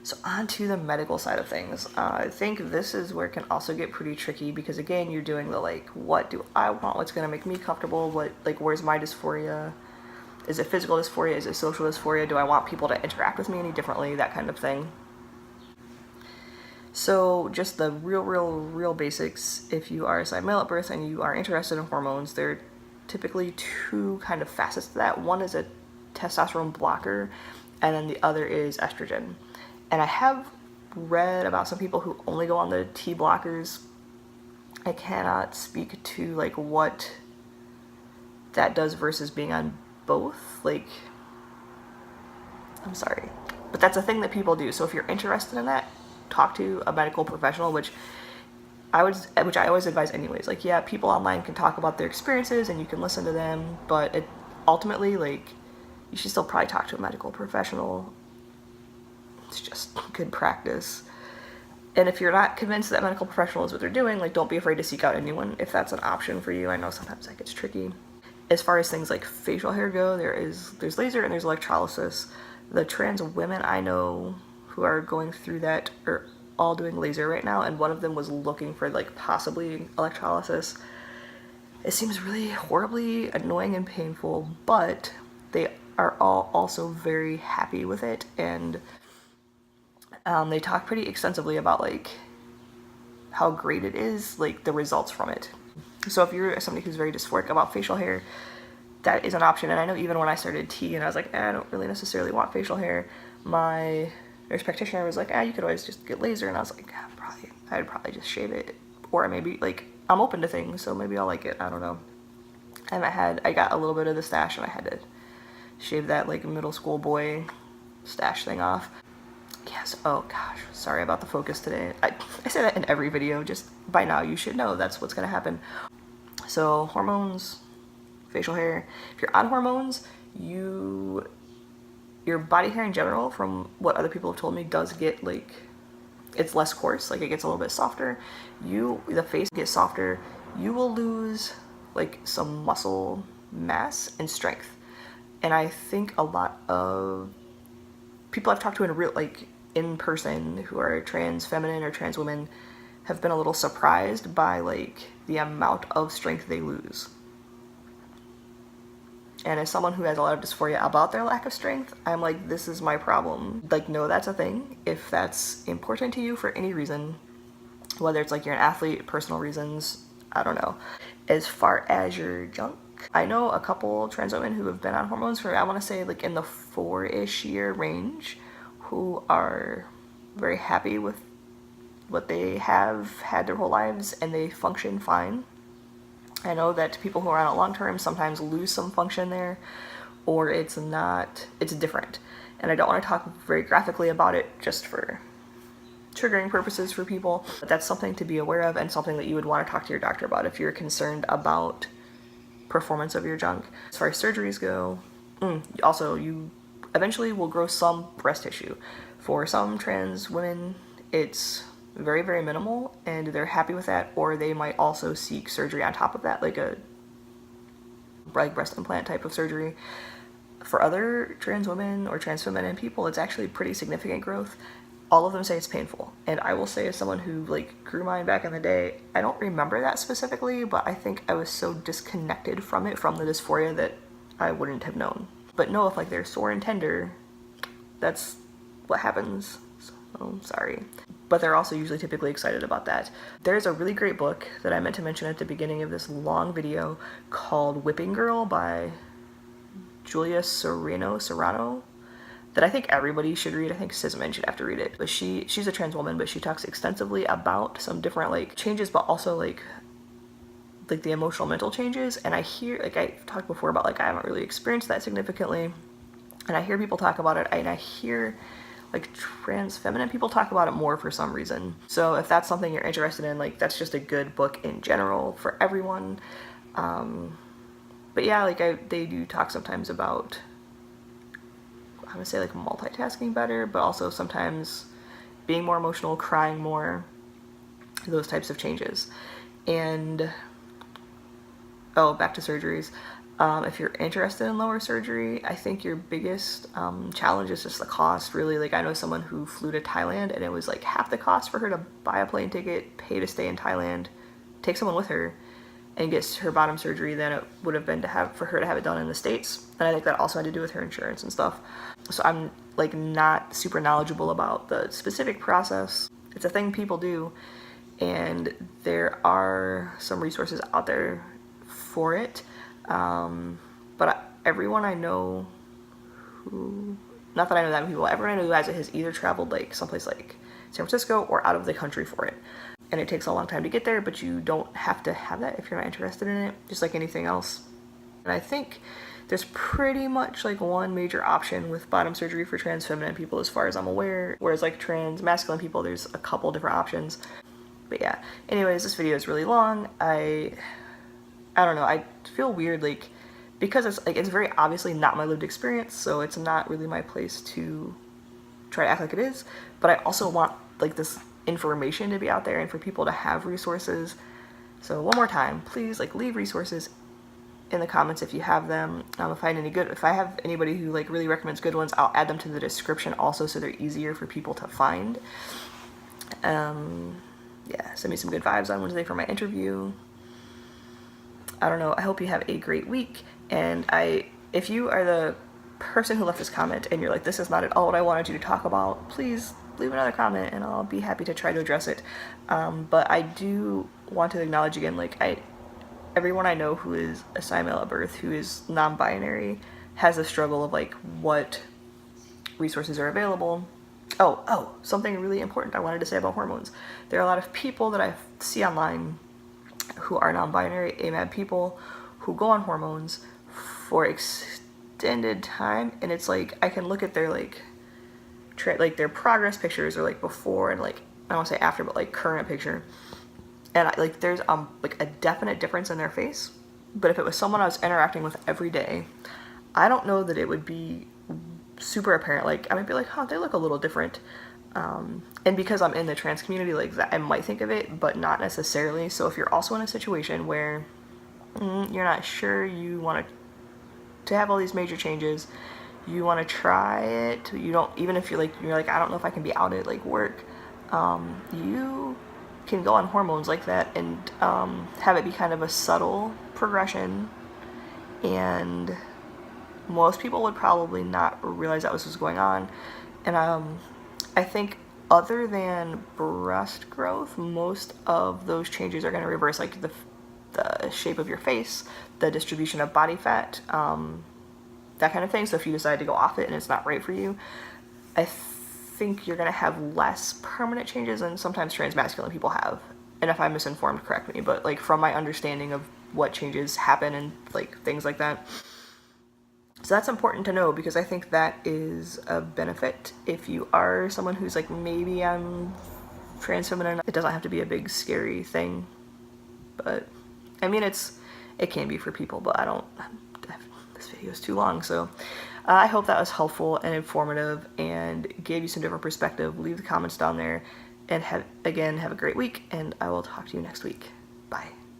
So on to the medical side of things. I think this is where it can also get pretty tricky because again, you're doing the like, what do I want? What's gonna make me comfortable? What, like, where's my dysphoria? Is it physical dysphoria? Is it social dysphoria? Do I want people to interact with me any differently? That kind of thing. So just the real basics. If you are assigned male at birth and you are interested in hormones, there are typically two kind of facets to that. One is a testosterone blocker, and then the other is estrogen. And I have read about some people who only go on the T blockers. I cannot speak to like what that does versus being on both. Like, I'm sorry, but that's a thing that people do. So if you're interested in that, talk to a medical professional, which I always advise anyways. Like, yeah, people online can talk about their experiences and you can listen to them, but it ultimately, like, you should still probably talk to a medical professional. It's just good practice. And if you're not convinced that medical professional is what they're doing, like, don't be afraid to seek out anyone if that's an option for you. I know sometimes that gets tricky. As far as things like facial hair go, there's laser and there's electrolysis. The trans women I know who are going through that are all doing laser right now, and one of them was looking for like possibly electrolysis. It seems really horribly annoying and painful, but they are all also very happy with it, and they talk pretty extensively about like how great it is, like the results from it. So if you're somebody who's very dysphoric about facial hair, that is an option. And I know even when I started T and I was like, I don't really necessarily want facial hair, my nurse practitioner was like, you could always just get laser. And I was like, I'd probably just shave it. Or maybe, like, I'm open to things, so maybe I'll like it, I don't know. And I got a little bit of the stash and I had to shave that like middle school boy stash thing off. Yes, oh gosh, sorry about the focus today. I say that in every video, just by now you should know that's what's gonna happen. So hormones, facial hair. If you're on hormones, your body hair in general, from what other people have told me, does get like, it's less coarse, like it gets a little bit softer. The face gets softer. You will lose like some muscle mass and strength. And I think a lot of people I've talked to in person who are trans feminine or trans women have been a little surprised by like the amount of strength they lose. And as someone who has a lot of dysphoria about their lack of strength, I'm like, this is my problem. Like, no, that's a thing. If that's important to you for any reason, whether it's like you're an athlete, personal reasons, I don't know. As far as your junk, I know a couple trans women who have been on hormones for, I want to say like in the 4-ish year range, who are very happy with what they have had their whole lives and they function fine. I know that people who are on it long term sometimes lose some function there, or it's different. And I don't want to talk very graphically about it just for triggering purposes for people, but that's something to be aware of and something that you would want to talk to your doctor about if you're concerned about performance of your junk. As far as surgeries go, also you eventually will grow some breast tissue. For some trans women, it's very, very minimal and they're happy with that, or they might also seek surgery on top of that, like a breast implant type of surgery. For other trans women or trans feminine people, it's actually pretty significant growth. All of them say it's painful, and I will say, as someone who like grew mine back in the day, I don't remember that specifically, but I think I was so disconnected from it, from the dysphoria, that I wouldn't have known. But no, if like they're sore and tender, that's what happens. So sorry. But they're also usually typically excited about that. There's a really great book that I meant to mention at the beginning of this long video called Whipping Girl by Julia Serano, that I think everybody should read. I think cis men should have to read it. But she's a trans woman, but she talks extensively about some different like changes, but also like the emotional mental changes. And I hear, like I've talked before about, like I haven't really experienced that significantly, and I hear people talk about it, and I hear like trans feminine people talk about it more for some reason. So if that's something you're interested in, like that's just a good book in general for everyone. But yeah, like they do talk sometimes about, I'm gonna say like multitasking better, but also sometimes being more emotional, crying more, those types of changes. And back to surgeries. If you're interested in lower surgery, I think your biggest challenge is just the cost, really. Like, I know someone who flew to Thailand, and it was like half the cost for her to buy a plane ticket, pay to stay in Thailand, take someone with her, and get her bottom surgery than it would have been for her to have it done in the States. And I think that also had to do with her insurance and stuff. So I'm like not super knowledgeable about the specific process. It's a thing people do, and there are some resources out there for it. But everyone I know who, not that I know that many people, everyone I know who has it has either traveled like someplace like San Francisco or out of the country for it. And it takes a long time to get there, but you don't have to have that if you're not interested in it, just like anything else. And I think there's pretty much like one major option with bottom surgery for trans feminine people as far as I'm aware, whereas like trans masculine people, there's a couple different options. But yeah, anyways, this video is really long. I don't know, I feel weird, like, because it's very obviously not my lived experience, so it's not really my place to try to act like it is, but I also want like this information to be out there and for people to have resources. So one more time, please like leave resources in the comments if you have them. If I have anybody who like really recommends good ones, I'll add them to the description also so they're easier for people to find. Yeah, send me some good vibes on Wednesday for my interview. I don't know, I hope you have a great week, and if you are the person who left this comment and you're like, this is not at all what I wanted you to talk about, please leave another comment and I'll be happy to try to address it. But I do want to acknowledge again, like, everyone I know who is a Simel at birth, who is non-binary, has a struggle of like what resources are available. Oh, something really important I wanted to say about hormones. There are a lot of people that I see online who are non-binary AMAB people who go on hormones for extended time, and it's like I can look at their like their progress pictures, or like before and like, I don't want to say after, but like current picture, and there's like a definite difference in their face. But if it was someone I was interacting with every day, I don't know that it would be super apparent. Like, I might be like, huh, they look a little different. And because I'm in the trans community, like that, I might think of it, but not necessarily. So if you're also in a situation where you're not sure you want to have all these major changes, you want to try it, you don't, even if you're like, I don't know if I can be out at like work, you can go on hormones like that and have it be kind of a subtle progression, and most people would probably not realize that was what's going on. And I think other than breast growth, most of those changes are going to reverse, like the shape of your face, the distribution of body fat, that kind of thing. So if you decide to go off it and it's not right for you, I think you're going to have less permanent changes than sometimes trans masculine people have. And if I'm misinformed, correct me, but like from my understanding of what changes happen and like things like that. So that's important to know, because I think that is a benefit if you are someone who's like, maybe I'm trans feminine. It doesn't have to be a big scary thing, but I mean, it can be for people, but this video is too long. So I hope that was helpful and informative and gave you some different perspective. Leave the comments down there, and have a great week, and I will talk to you next week. Bye.